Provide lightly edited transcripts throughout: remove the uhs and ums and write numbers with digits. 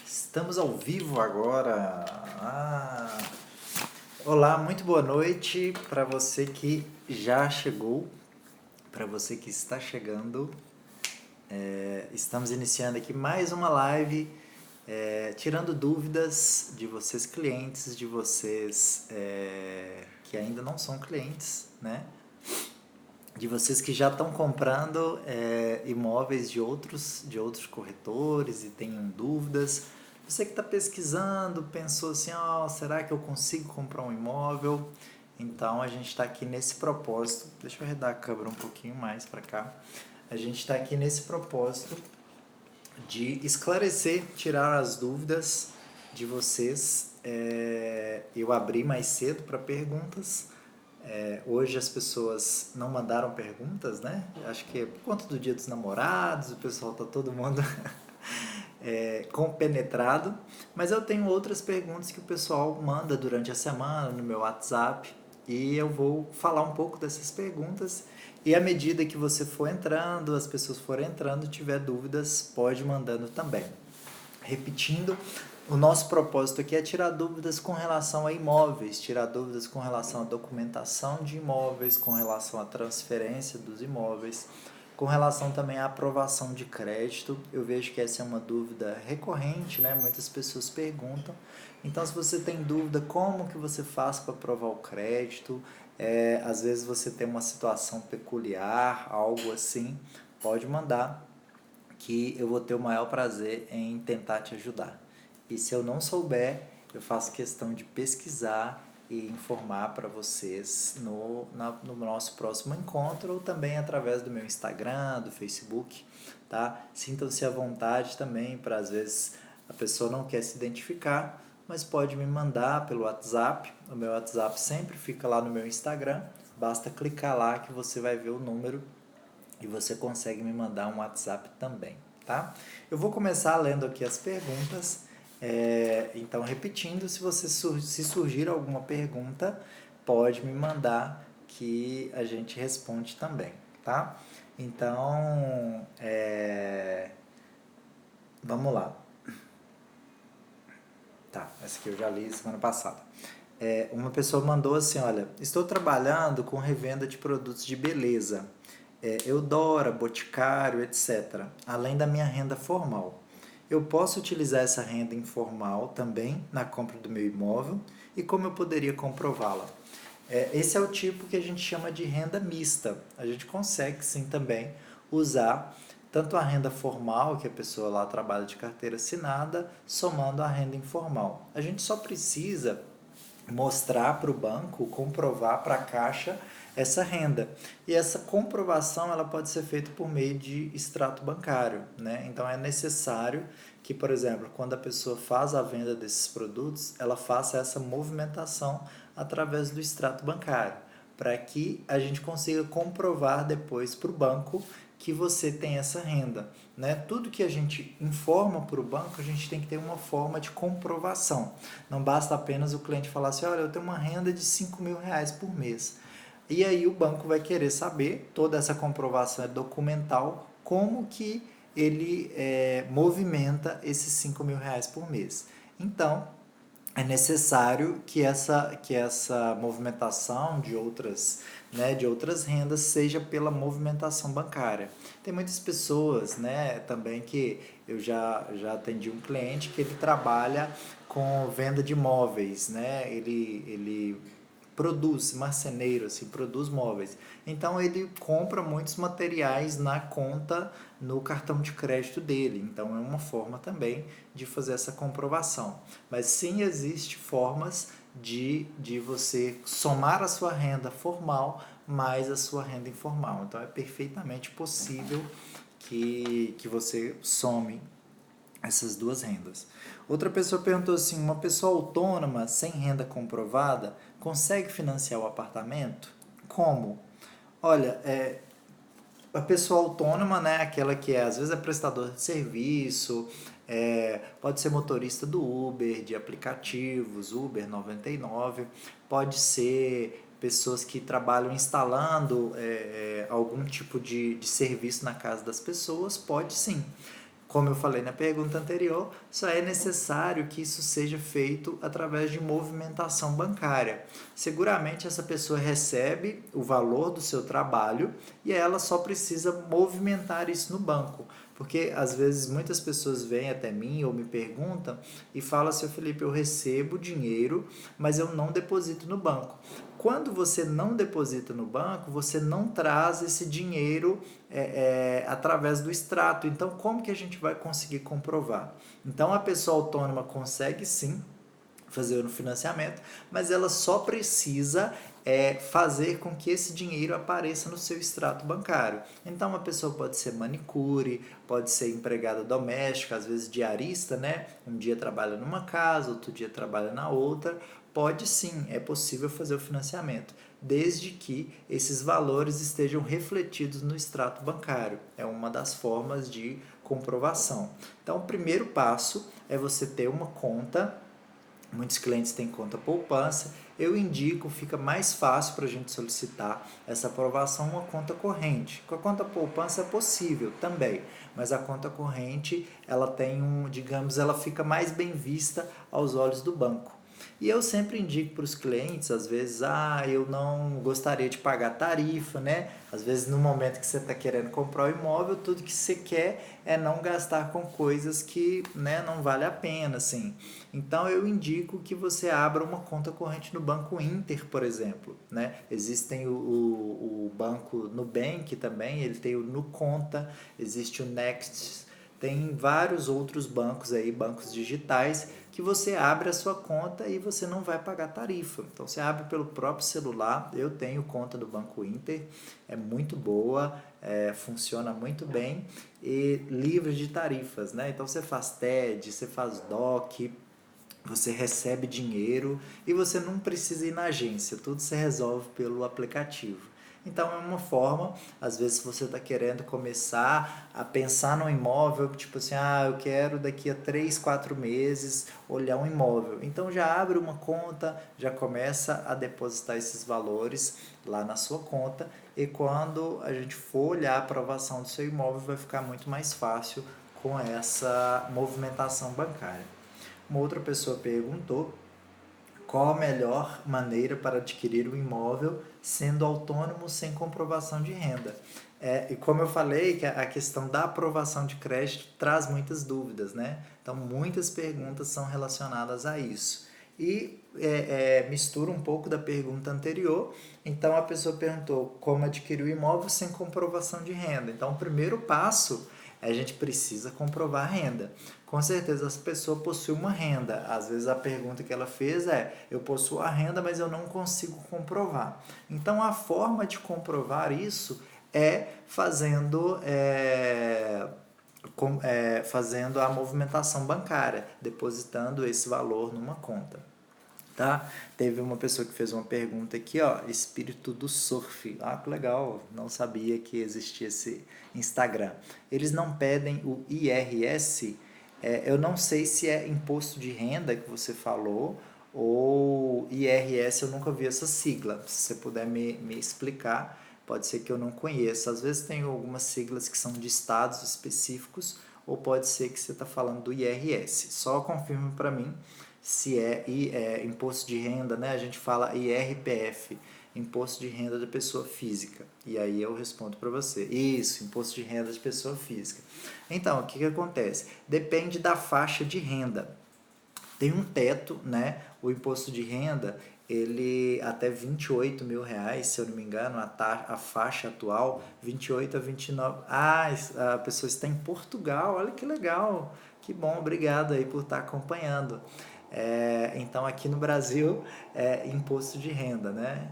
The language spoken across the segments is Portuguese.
Estamos ao vivo agora. Olá, muito boa noite para você que já chegou, para você que está chegando. Estamos iniciando aqui mais uma live, tirando dúvidas de vocês clientes, de vocês que ainda não são clientes, né? De vocês que já estão comprando imóveis de outros corretores e tenham dúvidas. Você que está pesquisando, pensou assim, será que eu consigo comprar um imóvel? Então a gente está aqui nesse propósito. Deixa eu arredar a câmera um pouquinho mais para cá. A gente está aqui nesse propósito de esclarecer, tirar as dúvidas de vocês. Eu abri mais cedo para perguntas. Hoje as pessoas não mandaram perguntas, né? Acho que é por conta do Dia dos Namorados, o pessoal tá todo mundo compenetrado. Mas eu tenho outras perguntas que o pessoal manda durante a semana no meu WhatsApp e eu vou falar um pouco dessas perguntas. E à medida que você for entrando, as pessoas forem entrando, tiver dúvidas, pode ir mandando também. Repetindo, o nosso propósito aqui é tirar dúvidas com relação a imóveis, tirar dúvidas com relação à documentação de imóveis, com relação à transferência dos imóveis, com relação também à aprovação de crédito. Eu vejo que essa é uma dúvida recorrente, né? Muitas pessoas perguntam. Então, se você tem dúvida como que você faz para aprovar o crédito, às vezes você tem uma situação peculiar, algo assim, pode mandar que eu vou ter o maior prazer em tentar te ajudar. E se eu não souber, eu faço questão de pesquisar e informar para vocês no nosso próximo encontro ou também através do meu Instagram, do Facebook, tá? Sintam-se à vontade também para às vezes a pessoa não quer se identificar, mas pode me mandar pelo WhatsApp. O meu WhatsApp sempre fica lá no meu Instagram, basta clicar lá que você vai ver o número e você consegue me mandar um WhatsApp também, tá? Eu vou começar lendo aqui as perguntas. Então, repetindo, se surgir alguma pergunta, pode me mandar que a gente responde também, tá? Então, vamos lá. Tá, essa aqui eu já li semana passada. Uma pessoa mandou assim, olha, estou trabalhando com revenda de produtos de beleza, Eudora, Boticário, etc., além da minha renda formal. Eu posso utilizar essa renda informal também na compra do meu imóvel e como eu poderia comprová-la? Esse é o tipo que a gente chama de renda mista. A gente consegue sim também usar tanto a renda formal, que a pessoa lá trabalha de carteira assinada, somando a renda informal. A gente só precisa mostrar para o banco, comprovar para a Caixa essa renda. E essa comprovação ela pode ser feita por meio de extrato bancário, né? Então é necessário que, por exemplo, quando a pessoa faz a venda desses produtos, ela faça essa movimentação através do extrato bancário, para que a gente consiga comprovar depois para o banco que você tem essa renda, né? Tudo que a gente informa para o banco, a gente tem que ter uma forma de comprovação. Não basta apenas o cliente falar assim, olha, eu tenho uma renda de R$ 5.000 por mês. E aí o banco vai querer saber, toda essa comprovação é documental, como que ele movimenta esses R$ 5.000 por mês. Então, é necessário que essa movimentação de outras rendas seja pela movimentação bancária. Tem muitas pessoas, né, também que eu já atendi um cliente que ele trabalha com venda de móveis, né? Ele produz, marceneiro, assim, produz móveis. Então ele compra muitos materiais na conta, no cartão de crédito dele. Então é uma forma também de fazer essa comprovação. Mas sim existe formas de você somar a sua renda formal mais a sua renda informal. Então é perfeitamente possível que você some essas duas rendas. Outra pessoa perguntou assim, uma pessoa autônoma sem renda comprovada consegue financiar o apartamento? Como? Olha, a pessoa autônoma, né, aquela que às vezes é prestador de serviço, pode ser motorista do Uber, de aplicativos, Uber 99, pode ser pessoas que trabalham instalando algum tipo de serviço na casa das pessoas, pode sim. Como eu falei na pergunta anterior, só é necessário que isso seja feito através de movimentação bancária. Seguramente essa pessoa recebe o valor do seu trabalho e ela só precisa movimentar isso no banco. Porque às vezes muitas pessoas vêm até mim ou me perguntam e falam assim: Felipe, eu recebo dinheiro, mas eu não deposito no banco. Quando você não deposita no banco, você não traz esse dinheiro através do extrato. Então, como que a gente vai conseguir comprovar? Então, a pessoa autônoma consegue sim fazer o financiamento, mas ela só precisa fazer com que esse dinheiro apareça no seu extrato bancário. Então, uma pessoa pode ser manicure, pode ser empregada doméstica, às vezes diarista, né? Um dia trabalha numa casa, outro dia trabalha na outra. Pode sim, é possível fazer o financiamento, desde que esses valores estejam refletidos no extrato bancário. É uma das formas de comprovação. Então, o primeiro passo é você ter uma conta. Muitos clientes têm conta poupança. Eu indico, fica mais fácil para a gente solicitar essa aprovação, uma conta corrente. Com a conta poupança é possível também, mas a conta corrente, ela tem digamos, ela fica mais bem vista aos olhos do banco. E eu sempre indico para os clientes, às vezes, eu não gostaria de pagar tarifa, né? Às vezes, no momento que você está querendo comprar o imóvel, tudo que você quer é não gastar com coisas que, né, não vale a pena, assim. Então, eu indico que você abra uma conta corrente no Banco Inter, por exemplo, né? Existem o Banco Nubank também, ele tem o Nuconta, existe o Next, tem vários outros bancos aí, bancos digitais, que você abre a sua conta e você não vai pagar tarifa. Então você abre pelo próprio celular. Eu tenho conta do Banco Inter, é muito boa, funciona muito bem e livre de tarifas, né? Então você faz TED, você faz DOC, você recebe dinheiro e você não precisa ir na agência, tudo se resolve pelo aplicativo. Então é uma forma, às vezes você está querendo começar a pensar no imóvel, tipo assim, eu quero daqui a 3, 4 meses olhar um imóvel. Então já abre uma conta, já começa a depositar esses valores lá na sua conta e quando a gente for olhar a aprovação do seu imóvel vai ficar muito mais fácil com essa movimentação bancária. Uma outra pessoa perguntou qual a melhor maneira para adquirir um imóvel sendo autônomo sem comprovação de renda. E como eu falei, que a questão da aprovação de crédito traz muitas dúvidas, né? Então, muitas perguntas são relacionadas a isso. E mistura um pouco da pergunta anterior. Então, a pessoa perguntou como adquirir o imóvel sem comprovação de renda. Então, o primeiro passo a gente precisa comprovar a renda. Com certeza essa pessoa possui uma renda. Às vezes a pergunta que ela fez eu possuo a renda, mas eu não consigo comprovar. Então a forma de comprovar isso é fazendo a movimentação bancária, depositando esse valor numa conta. Tá? Teve uma pessoa que fez uma pergunta aqui, espírito do surf. Que legal, não sabia que existia esse Instagram. Eles não pedem o IRS, eu não sei se é imposto de renda que você falou ou IRS, eu nunca vi essa sigla. Se você puder me explicar, pode ser que eu não conheça. Às vezes tem algumas siglas que são de estados específicos ou pode ser que você está falando do IRS. Só confirme para mim se é imposto de renda, né? A gente fala IRPF, imposto de renda da pessoa física. E aí eu respondo para você. Isso, imposto de renda de pessoa física. Então, o que acontece? Depende da faixa de renda. Tem um teto, né? O imposto de renda, ele até R$ 28 mil, se eu não me engano, a faixa atual, 28 a 29. A pessoa está em Portugal, olha que legal. Que bom, obrigado aí por estar acompanhando. Então aqui no Brasil imposto de renda, né?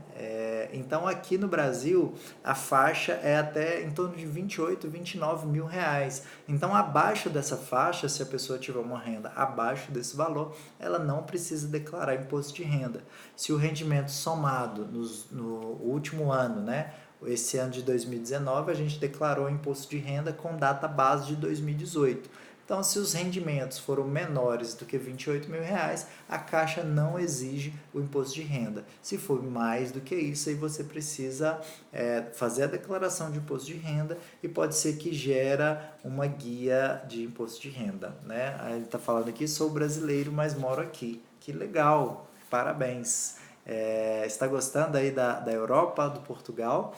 Então aqui no Brasil a faixa é até em torno de 28, 29 mil reais. Então abaixo dessa faixa, se a pessoa tiver uma renda abaixo desse valor, ela não precisa declarar imposto de renda. Se o rendimento somado no último ano, né? Esse ano de 2019 a gente declarou imposto de renda com data base de 2018. Então, se os rendimentos foram menores do que R$ 28.000, a Caixa não exige o imposto de renda. Se for mais do que isso, aí você precisa fazer a declaração de imposto de renda e pode ser que gera uma guia de imposto de renda, né? Aí ele está falando aqui, sou brasileiro, mas moro aqui. Que legal, parabéns. Está gostando aí da Europa, do Portugal?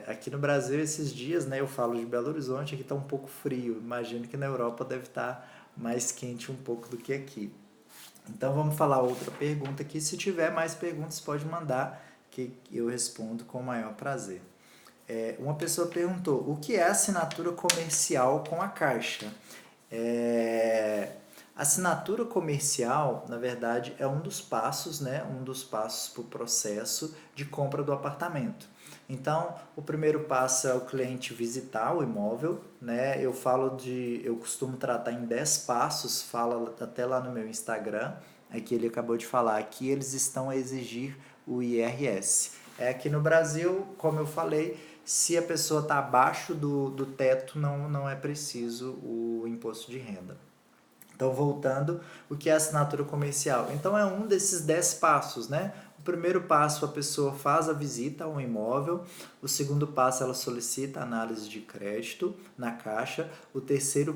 Aqui no Brasil, esses dias, né, eu falo de Belo Horizonte, aqui está um pouco frio. Imagino que na Europa deve estar mais quente um pouco do que aqui. Então vamos falar outra pergunta aqui. Se tiver mais perguntas, pode mandar que eu respondo com o maior prazer. Uma pessoa perguntou: o que é assinatura comercial com a Caixa? Assinatura comercial, na verdade, é um dos passos, né? Um dos passos para o processo de compra do apartamento. Então, o primeiro passo é o cliente visitar o imóvel, né? Eu costumo tratar em 10 passos, fala até lá no meu Instagram, que ele acabou de falar aqui, eles estão a exigir o IRS. Aqui no Brasil, como eu falei, se a pessoa está abaixo do teto, não é preciso o imposto de renda. Então, voltando, o que é assinatura comercial? Então, é um desses 10 passos, né? O primeiro passo, a pessoa faz a visita ao imóvel. O segundo passo, ela solicita análise de crédito na Caixa. O terceiro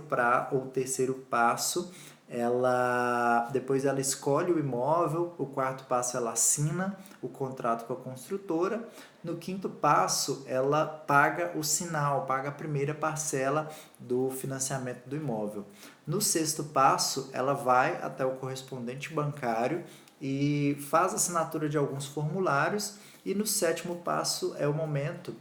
passo, depois ela escolhe o imóvel. O quarto passo, ela assina o contrato com a construtora. No quinto passo, ela paga o sinal, paga a primeira parcela do financiamento do imóvel. No sexto passo, ela vai até o correspondente bancário e faz a assinatura de alguns formulários. E no sétimo passo é o momento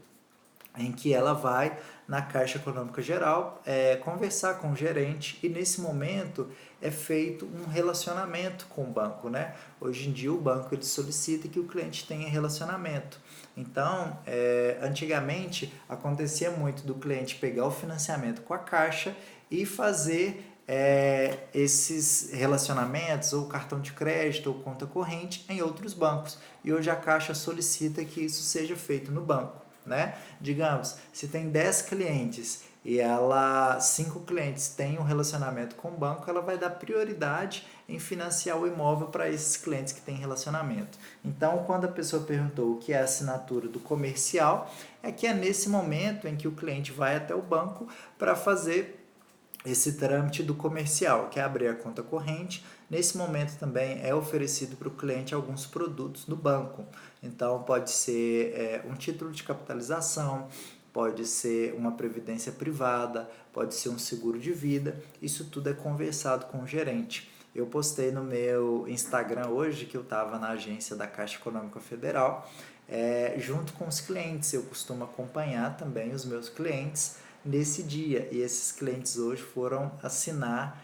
em que ela vai na Caixa Econômica Geral conversar com o gerente, e nesse momento é feito um relacionamento com o banco, né? Hoje em dia o banco ele solicita que o cliente tenha relacionamento. Então, antigamente acontecia muito do cliente pegar o financiamento com a Caixa e fazer esses relacionamentos, ou cartão de crédito, ou conta corrente, em outros bancos. E hoje a Caixa solicita que isso seja feito no banco, né? Digamos, se tem 10 clientes e 5 clientes têm um relacionamento com o banco, ela vai dar prioridade em financiar o imóvel para esses clientes que têm relacionamento. Então, quando a pessoa perguntou o que é a assinatura do comercial, é que é nesse momento em que o cliente vai até o banco para fazer esse trâmite do comercial, que é abrir a conta corrente. Nesse momento também é oferecido para o cliente alguns produtos no banco. Então pode ser um título de capitalização, pode ser uma previdência privada, pode ser um seguro de vida. Isso tudo é conversado com o gerente. Eu postei no meu Instagram hoje que eu estava na agência da Caixa Econômica Federal, junto com os clientes. Eu costumo acompanhar também os meus clientes nesse dia, e esses clientes hoje foram assinar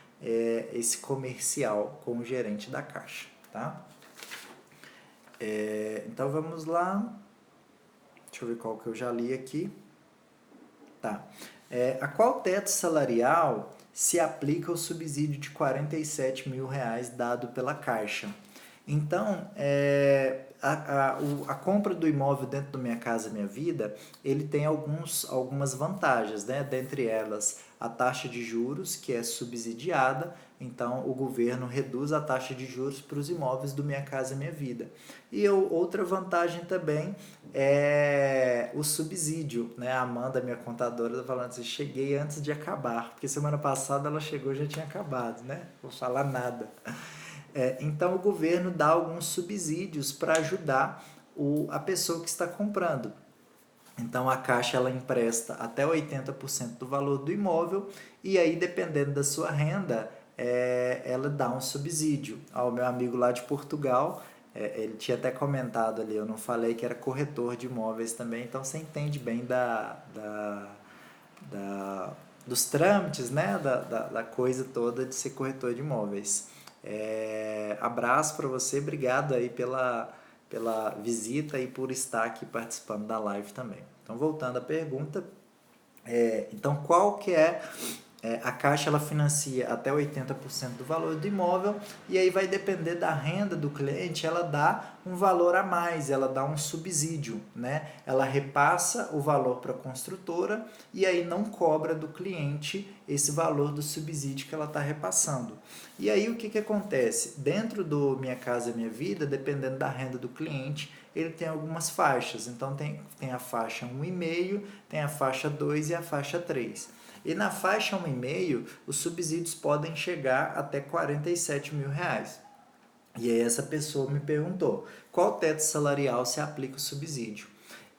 esse comercial com o gerente da Caixa, tá? Então vamos lá, deixa eu ver qual que eu já li aqui. Tá. A qual teto salarial se aplica o subsídio de R$ 47.000 dado pela Caixa? Então, a compra do imóvel dentro do Minha Casa Minha Vida, ele tem algumas vantagens, né? Dentre elas, a taxa de juros, que é subsidiada. Então, o governo reduz a taxa de juros para os imóveis do Minha Casa Minha Vida. E outra vantagem também é o subsídio, né? A Amanda, minha contadora, está falando assim, cheguei antes de acabar, porque semana passada ela chegou e já tinha acabado, né? Não vou falar nada. Então, o governo dá alguns subsídios para ajudar a pessoa que está comprando. Então, a Caixa ela empresta até 80% do valor do imóvel, e aí, dependendo da sua renda, ela dá um subsídio. O meu amigo lá de Portugal, ele tinha até comentado ali, eu não falei que era corretor de imóveis também, então você entende bem dos trâmites, né? Da coisa toda de ser corretor de imóveis. Abraço para você, obrigado aí pela visita e por estar aqui participando da live também. Então, voltando à pergunta, então qual que é A Caixa ela financia até 80% do valor do imóvel e aí vai depender da renda do cliente, ela dá um valor a mais, ela dá um subsídio, né? Ela repassa o valor para a construtora e aí não cobra do cliente esse valor do subsídio que ela está repassando. E aí o que, que acontece? Dentro do Minha Casa Minha Vida, dependendo da renda do cliente, ele tem algumas faixas. Então tem a faixa 1,5, tem a faixa 2 e a faixa 3. E na faixa 1,5, os subsídios podem chegar até R$ 47.000. E aí essa pessoa me perguntou, qual teto salarial se aplica o subsídio?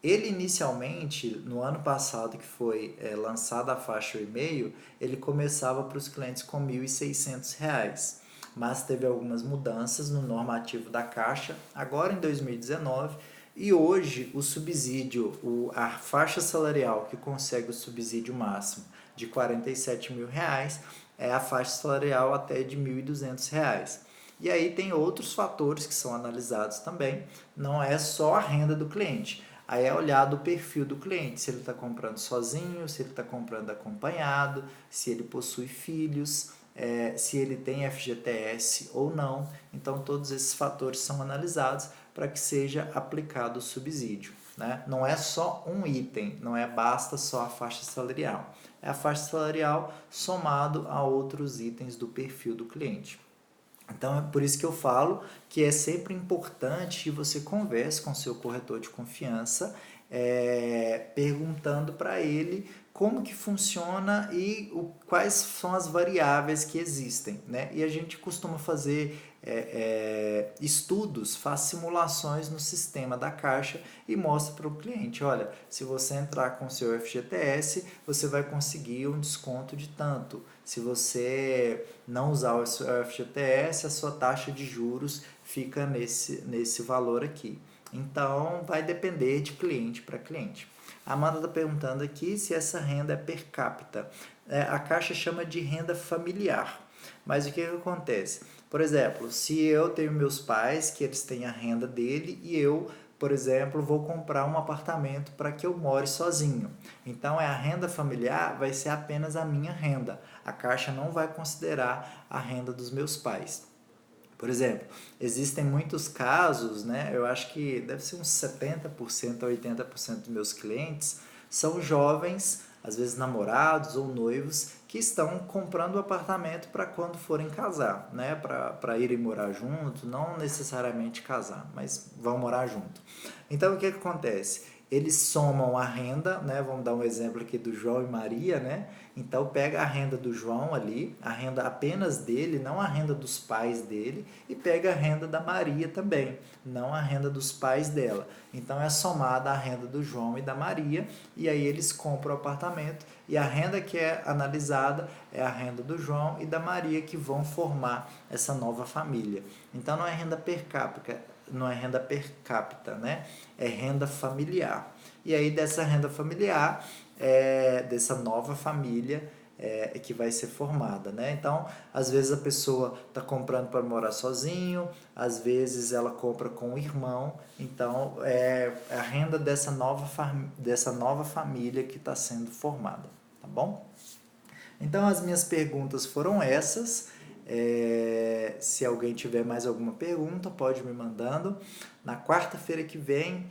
Ele inicialmente, no ano passado que foi lançada a faixa 1,5, ele começava para os clientes com R$ 1.600, mas teve algumas mudanças no normativo da Caixa, agora em 2019, e hoje o subsídio, a faixa salarial que consegue o subsídio máximo de R$ 47.000 é a faixa salarial até de R$ 1.200. E aí tem outros fatores que são analisados também, não é só a renda do cliente. Aí é olhado o perfil do cliente, se ele está comprando sozinho, se ele está comprando acompanhado, se ele possui filhos, se ele tem FGTS ou não. Então todos esses fatores são analisados para que seja aplicado o subsídio. Né? Não é só um item, não é basta só a faixa salarial. É a faixa salarial somado a outros itens do perfil do cliente. Então, é por isso que eu falo que é sempre importante que você converse com seu corretor de confiança, perguntando para ele como que funciona e quais são as variáveis que existem, né? E a gente costuma fazer estudos, faz simulações no sistema da Caixa e mostra para o cliente, olha, se você entrar com o seu FGTS, você vai conseguir um desconto de tanto. Se você não usar o seu FGTS, a sua taxa de juros fica nesse valor aqui. Então, vai depender de cliente para cliente. A Amanda está perguntando aqui se essa renda é per capita. A Caixa chama de renda familiar. Mas o que acontece? Por exemplo, se eu tenho meus pais, que eles têm a renda dele, e eu, por exemplo, vou comprar um apartamento para que eu more sozinho. Então, a renda familiar vai ser apenas a minha renda. A Caixa não vai considerar a renda dos meus pais. Por exemplo, existem muitos casos, né? Eu acho que deve ser uns 70% a 80% dos meus clientes são jovens, às vezes namorados ou noivos, que estão comprando o apartamento para quando forem casar, né? Para irem morar junto, não necessariamente casar, mas vão morar junto. Então, o que acontece? Eles somam a renda, né? Vamos dar um exemplo aqui do João e Maria, né? Então pega a renda do João ali, a renda apenas dele, não a renda dos pais dele, e pega a renda da Maria também, não a renda dos pais dela. Então é somada a renda do João e da Maria, e aí eles compram o apartamento, e a renda que é analisada é a renda do João e da Maria, que vão formar essa nova família. Então não é renda per capita, não é renda per capita, né? É renda familiar. E aí dessa renda familiar, dessa nova família que vai ser formada, né? Então, às vezes a pessoa está comprando para morar sozinho, às vezes ela compra com o irmão, então é a renda dessa nova família que está sendo formada, tá bom? Então, as minhas perguntas foram essas. Se alguém tiver mais alguma pergunta, pode me mandando. Na quarta-feira que vem,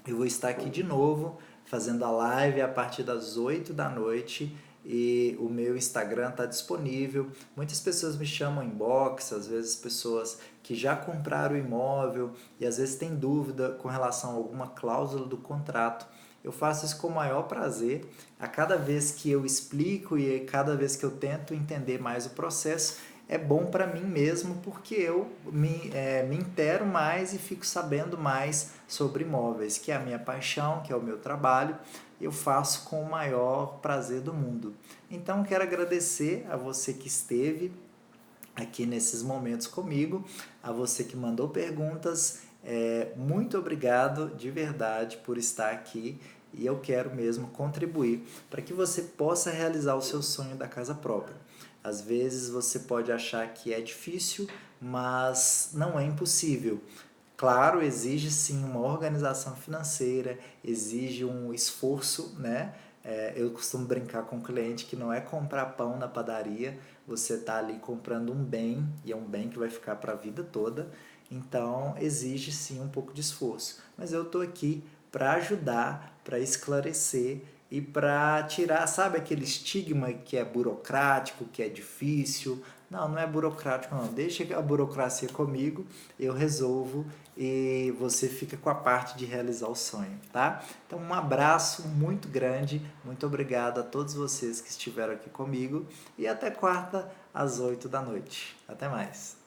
eu vou estar aqui de novo, fazendo a live a partir das 8 da noite. E o meu Instagram está disponível. Muitas pessoas me chamam inbox, às vezes pessoas que já compraram o imóvel e às vezes têm dúvida com relação a alguma cláusula do contrato. Eu faço isso com o maior prazer. A cada vez que eu explico e a cada vez que eu tento entender mais o processo, é bom para mim mesmo, porque eu me intero mais e fico sabendo mais sobre imóveis, que é a minha paixão, que é o meu trabalho, eu faço com o maior prazer do mundo. Então, quero agradecer a você que esteve aqui nesses momentos comigo, a você que mandou perguntas, muito obrigado de verdade por estar aqui e eu quero mesmo contribuir para que você possa realizar o seu sonho da casa própria. Às vezes você pode achar que é difícil, mas não é impossível. Claro, exige sim uma organização financeira, exige um esforço, né? Eu costumo brincar com o cliente que não é comprar pão na padaria, você está ali comprando um bem, e é um bem que vai ficar para a vida toda, então exige sim um pouco de esforço. Mas eu estou aqui para ajudar, para esclarecer e para tirar, sabe, aquele estigma que é burocrático, que é difícil. Não, não é burocrático, não. Deixa a burocracia comigo, eu resolvo e você fica com a parte de realizar o sonho, tá? Então, um abraço muito grande, muito obrigado a todos vocês que estiveram aqui comigo e até quarta às 8 da noite. Até mais.